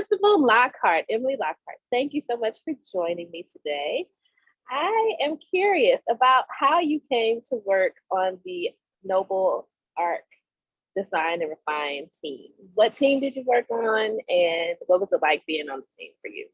Principal Lockhart, Emily Lockhart, thank you so much for joining me today. I am curious about how you came to work on the Noble Arc Design and Refine team. What team did you work on, and what was it like being on the team for you?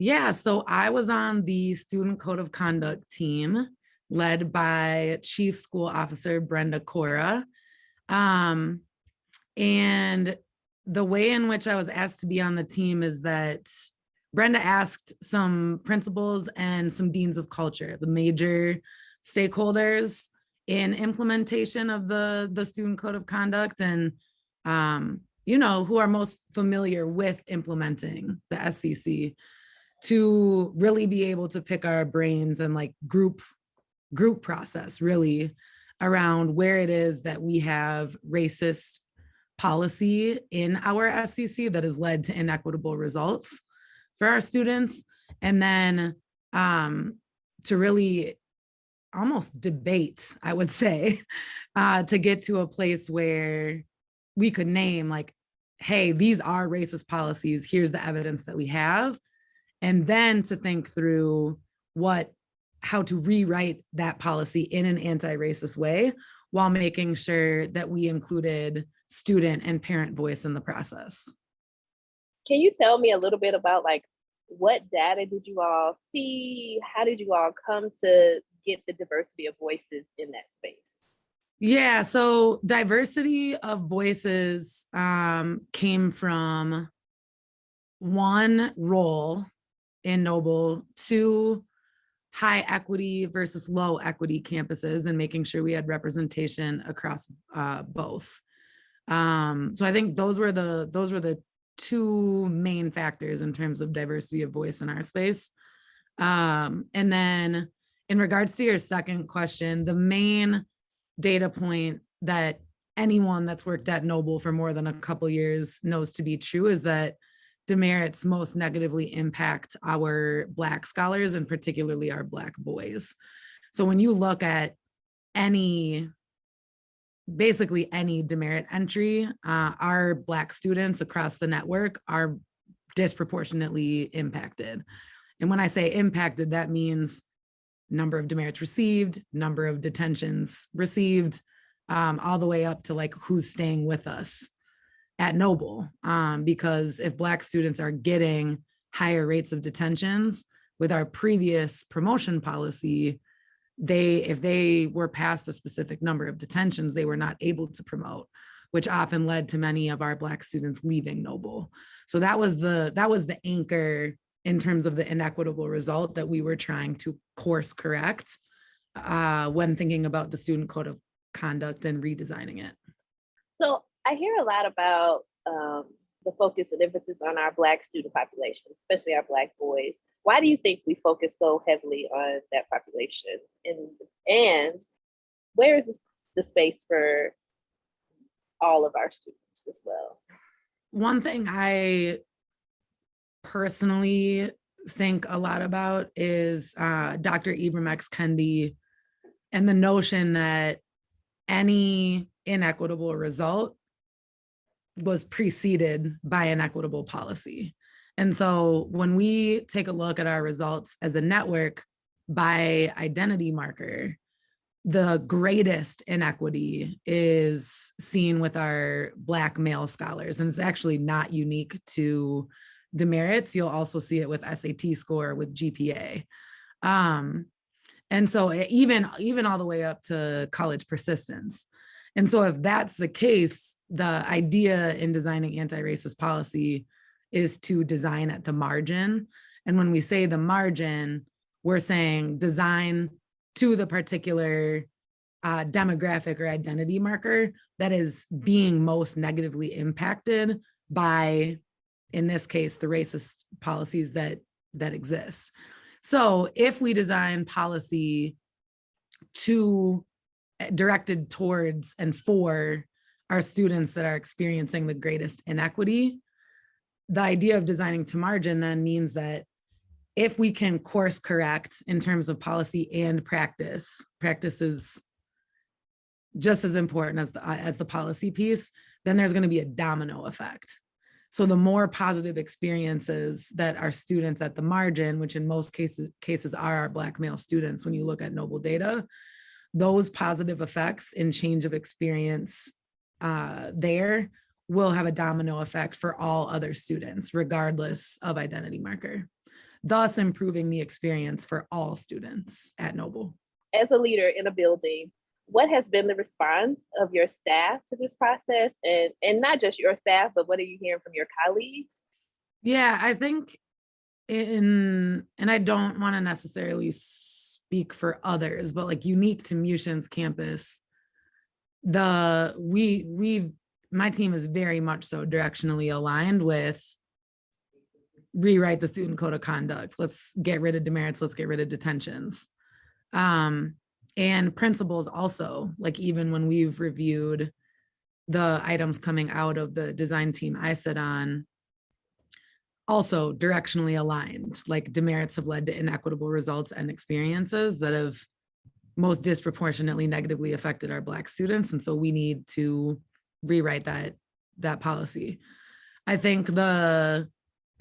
Yeah, so I was on the Student Code of Conduct team led by Chief School Officer Brenda Cora. Um, and the way in which I was asked to be on the team is that Brenda asked some principals and some deans of culture, the major stakeholders in implementation of the Student Code of Conduct, and who are most familiar with implementing the SCC, to really be able to pick our brains and like group process really around where it is that we have racist policy in our SCC that has led to inequitable results for our students. And then to really almost debate, I would say, to get to a place where we could name like, hey, these are racist policies. Here's the evidence that we have. And then to think through how to rewrite that policy in an anti-racist way while making sure that we included student and parent voice in the process. Can you tell me a little bit about like what data did you all see? How did you all come to get the diversity of voices in that space? Yeah, so diversity of voices came from one, role in Noble, two, high equity versus low equity campuses and making sure we had representation across both. So I think those were the two main factors in terms of diversity of voice in our space. And then in regards to your second question, the main data point that anyone that's worked at Noble for more than a couple years knows to be true is that demerits most negatively impact our Black scholars and particularly our Black boys. So when you look at basically any demerit entry, our Black students across the network are disproportionately impacted. And when I say impacted, that means number of demerits received, number of detentions received, all the way up to like who's staying with us at Noble, because if Black students are getting higher rates of detentions with our previous promotion policy, if they were past a specific number of detentions, they were not able to promote, which often led to many of our Black students leaving Noble. So that was the anchor in terms of the inequitable result that we were trying to course correct when thinking about the Student Code of Conduct and redesigning it. So I hear a lot about the focus and emphasis on our Black student population, especially our Black boys. Why do you think we focus so heavily on that population? And where is the space for all of our students as well? One thing I personally think a lot about is Dr. Ibram X. Kendi and the notion that any inequitable result was preceded by an equitable policy. And so when we take a look at our results as a network by identity marker, the greatest inequity is seen with our Black male scholars. And it's actually not unique to demerits. You'll also see it with SAT score, with GPA. And so even all the way up to college persistence. And so if that's the case, the idea in designing anti-racist policy is to design at the margin. And when we say the margin, we're saying design to the particular demographic or identity marker that is being most negatively impacted by, in this case, the racist policies that exist. So if we design policy directed towards and for our students that are experiencing the greatest inequity, the idea of designing to margin then means that if we can course correct in terms of policy and practice is just as important as the policy piece, then there's going to be a domino effect. So the more positive experiences that our students at the margin, which in most cases are our Black male students, when you look at Noble data, those positive effects in change of experience there will have a domino effect for all other students, regardless of identity marker, thus improving the experience for all students at Noble. As a leader in a building, what has been the response of your staff to this process? And not just your staff, but what are you hearing from your colleagues? Yeah, I think and I don't want to necessarily speak for others, but like unique to Muchin's campus, my team is very much so directionally aligned with rewrite the student code of conduct. Let's get rid of demerits. Let's get rid of detentions. And principals also, like even when we've reviewed the items coming out of the design team I sit on, also directionally aligned, like demerits have led to inequitable results and experiences that have most disproportionately negatively affected our Black students. And so we need to rewrite that policy. I think the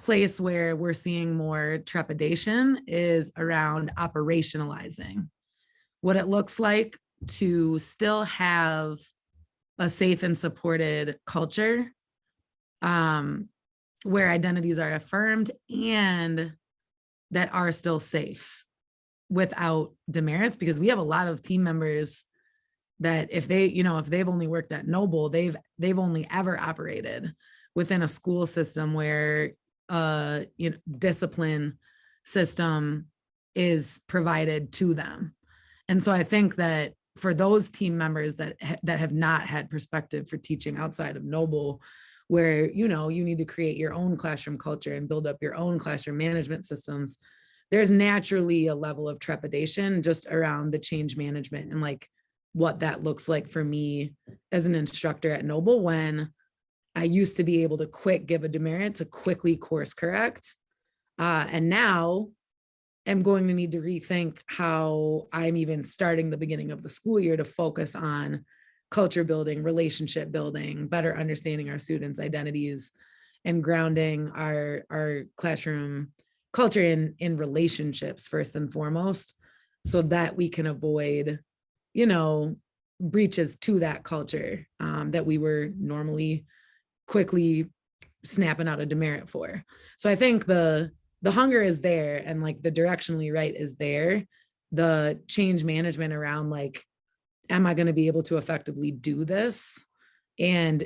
place where we're seeing more trepidation is around operationalizing what it looks like to still have a safe and supported culture where identities are affirmed and that are still safe without demerits, because we have a lot of team members that if they've only worked at Noble, they've only ever operated within a school system where discipline system is provided to them. And so I think that for those team members that have not had perspective for teaching outside of Noble, where you need to create your own classroom culture and build up your own classroom management systems, there's naturally a level of trepidation just around the change management and like what that looks like for me as an instructor at Noble, when I used to be able to give a demerit to quickly course correct. And now I'm going to need to rethink how I'm even starting the beginning of the school year to focus on culture building, relationship building, better understanding our students' identities, and grounding our classroom culture in relationships first and foremost, so that we can avoid, breaches to that culture that we were normally quickly snapping out a demerit for. So I think the hunger is there, and like the directionally right is there. The change management around like, am I going to be able to effectively do this and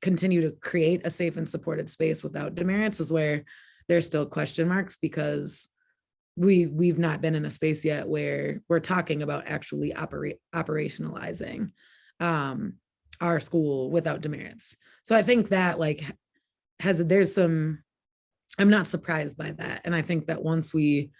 continue to create a safe and supported space without demerits, is where there's still question marks, because we've not been in a space yet where we're talking about actually operationalizing our school without demerits. So I think that like I'm not surprised by that. And I think that once we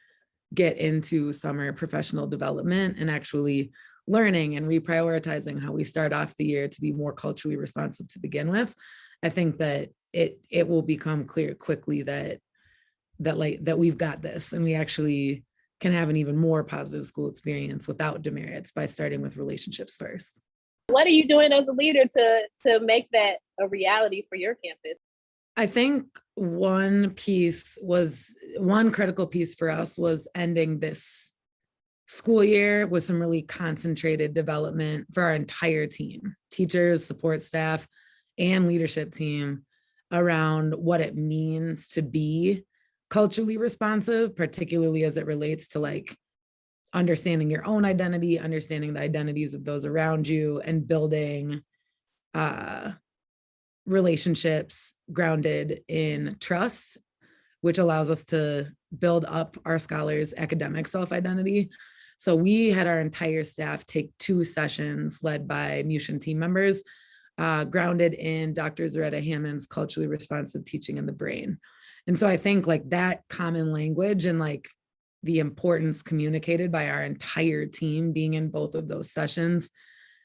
get into summer professional development and actually learning and reprioritizing how we start off the year to be more culturally responsive to begin with, I think that it will become clear quickly that we've got this, and we actually can have an even more positive school experience without demerits by starting with relationships first. What are you doing as a leader to make that a reality for your campus? I think one critical piece for us was ending this school year with some really concentrated development for our entire team, teachers, support staff, and leadership team, around what it means to be culturally responsive, particularly as it relates to like understanding your own identity, understanding the identities of those around you, and building relationships grounded in trust, which allows us to build up our scholars' academic self-identity. So we had our entire staff take 2 sessions led by Muchin team members, grounded in Dr. Zaretta Hammond's culturally responsive teaching in the brain. And so I think like that common language and like the importance communicated by our entire team being in both of those sessions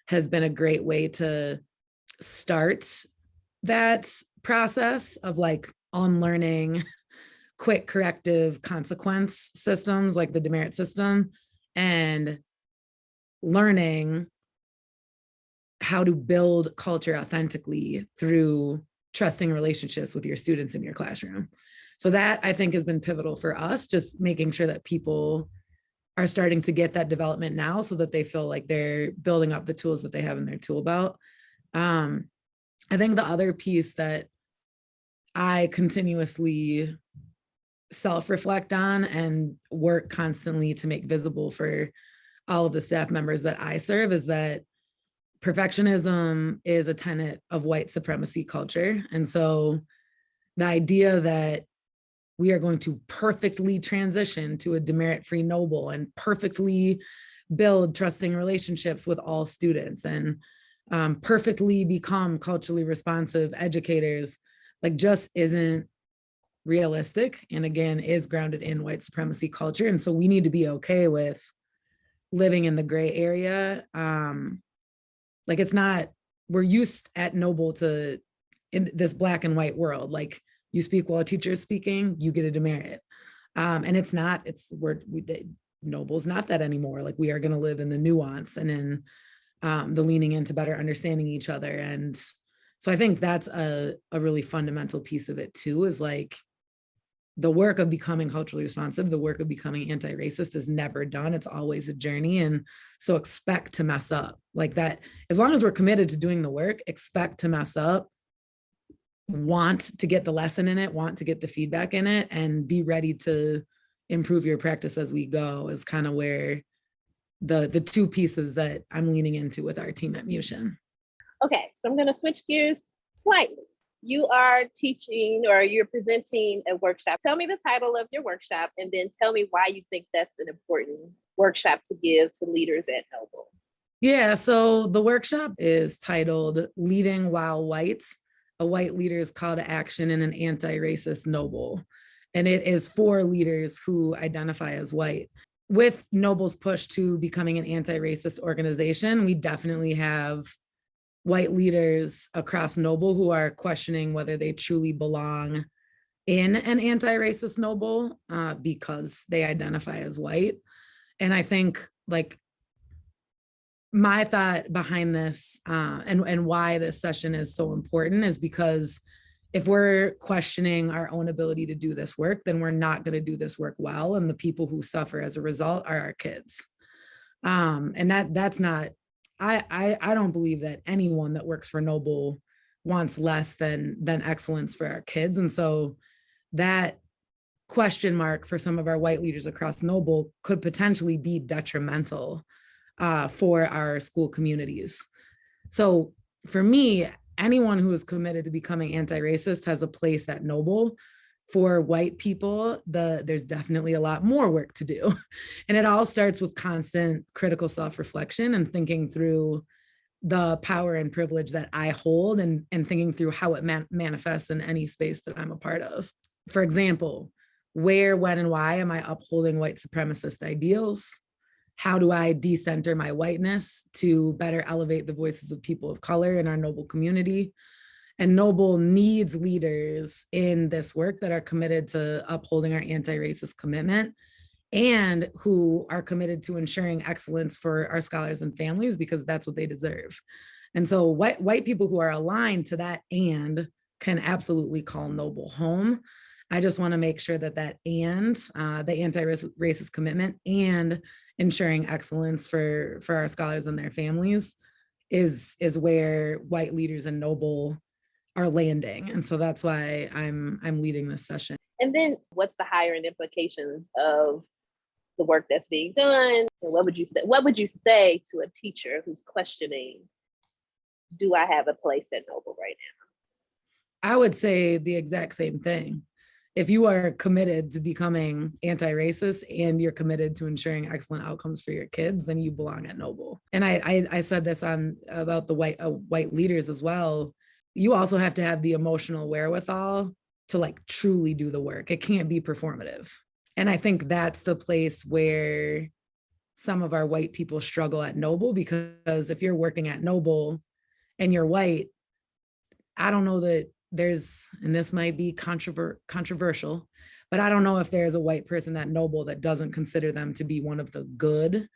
has been a great way to start that process of like unlearning quick corrective consequence systems like the demerit system, and learning how to build culture authentically through trusting relationships with your students in your classroom. So that I think has been pivotal for us, just making sure that people are starting to get that development now so that they feel like they're building up the tools that they have in their tool belt. I think the other piece that I continuously self-reflect on and work constantly to make visible for all of the staff members that I serve is that perfectionism is a tenet of white supremacy culture. And so the idea that we are going to perfectly transition to a demerit-free noble and perfectly build trusting relationships with all students and perfectly become culturally responsive educators, like just isn't realistic. And again, is grounded in white supremacy culture. And so we need to be okay with living in the gray area. Like it's not, we're used at Noble to, in this black and white world, like you speak while a teacher is speaking, you get a demerit. And it's not, Noble's not that anymore. Like we are going to live in the nuance and in the leaning into better understanding each other. And so I think that's a really fundamental piece of it too, is like the work of becoming culturally responsive, the work of becoming anti-racist is never done. It's always a journey. And so expect to mess up like that. As long as we're committed to doing the work, expect to mess up, want to get the lesson in it, want to get the feedback in it, and be ready to improve your practice as we go is kind of where the two pieces that I'm leaning into with our team at Muchin. Okay, so I'm going to switch gears slightly. You are teaching or you're presenting a workshop. Tell me the title of your workshop and then tell me why you think that's an important workshop to give to leaders at Noble. Yeah, so the workshop is titled Leading While White, a white leader's call to action in an anti-racist Noble. And it is for leaders who identify as white. With Noble's push to becoming an anti-racist organization, we definitely have white leaders across Noble who are questioning whether they truly belong in an anti-racist Noble because they identify as white. And I think like my thought behind this and why this session is so important is because if we're questioning our own ability to do this work, then we're not going to do this work well. And the people who suffer as a result are our kids. And that's not, I don't believe that anyone that works for Noble wants less than excellence for our kids. And so that question mark for some of our white leaders across Noble could potentially be detrimental for our school communities. So for me, anyone who is committed to becoming anti-racist has a place at Noble. For white people, there's definitely a lot more work to do. And it all starts with constant critical self-reflection and thinking through the power and privilege that I hold and thinking through how it manifests in any space that I'm a part of. For example, where, when, and why am I upholding white supremacist ideals? How do I decenter my whiteness to better elevate the voices of people of color in our Noble community? And Noble needs leaders in this work that are committed to upholding our anti-racist commitment and who are committed to ensuring excellence for our scholars and families because that's what they deserve. And so white people who are aligned to that and can absolutely call Noble home. I just want to make sure that and the anti-racist commitment and ensuring excellence for our scholars and their families is where white leaders in Noble are landing. And so that's why I'm leading this session. And then what's the hiring implications of the work that's being done? And what would you say to a teacher who's questioning, do I have a place at Noble right now? I would say the exact same thing. If you are committed to becoming anti-racist and you're committed to ensuring excellent outcomes for your kids, then you belong at Noble. And I said this about the white leaders as well. You also have to have the emotional wherewithal to like truly do the work. It can't be performative. And I think that's the place where some of our white people struggle at Noble, because if you're working at Noble and you're white, I don't know that there's, and this might be controversial, but I don't know if there's a white person at Noble that doesn't consider them to be one of the good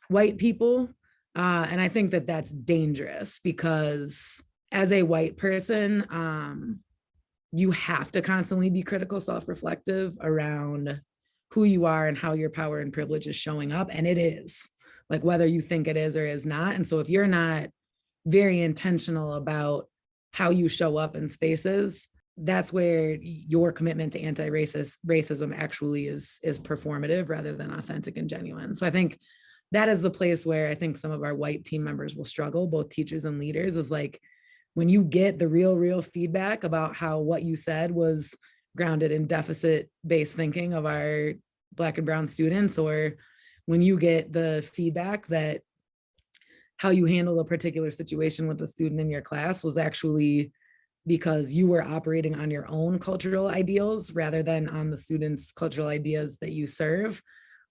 white people. And I think that that's dangerous because as a white person, you have to constantly be critical self-reflective around who you are and how your power and privilege is showing up. And it is, like, whether you think it is or is not. And so if you're not very intentional about how you show up in spaces, that's where your commitment to racism actually is performative rather than authentic and genuine. So I think that is the place where I think some of our white team members will struggle, both teachers and leaders, is like, when you get the real feedback about how what you said was grounded in deficit-based thinking of our Black and brown students, or when you get the feedback that how you handle a particular situation with a student in your class was actually because you were operating on your own cultural ideals rather than on the students' cultural ideas that you serve,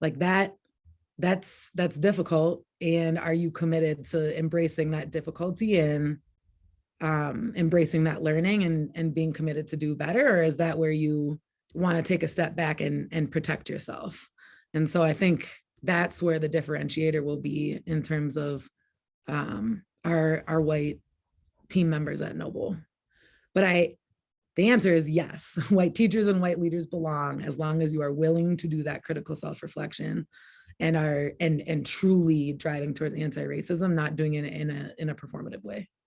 like that's difficult. And are you committed to embracing that difficulty and embracing that learning and being committed to do better? Or is that where you want to take a step back and protect yourself? And so I think that's where the differentiator will be in terms of our white team members at Noble. But the answer is yes. White teachers and white leaders belong, as long as you are willing to do that critical self-reflection and are and truly driving towards anti-racism, not doing it in a performative way.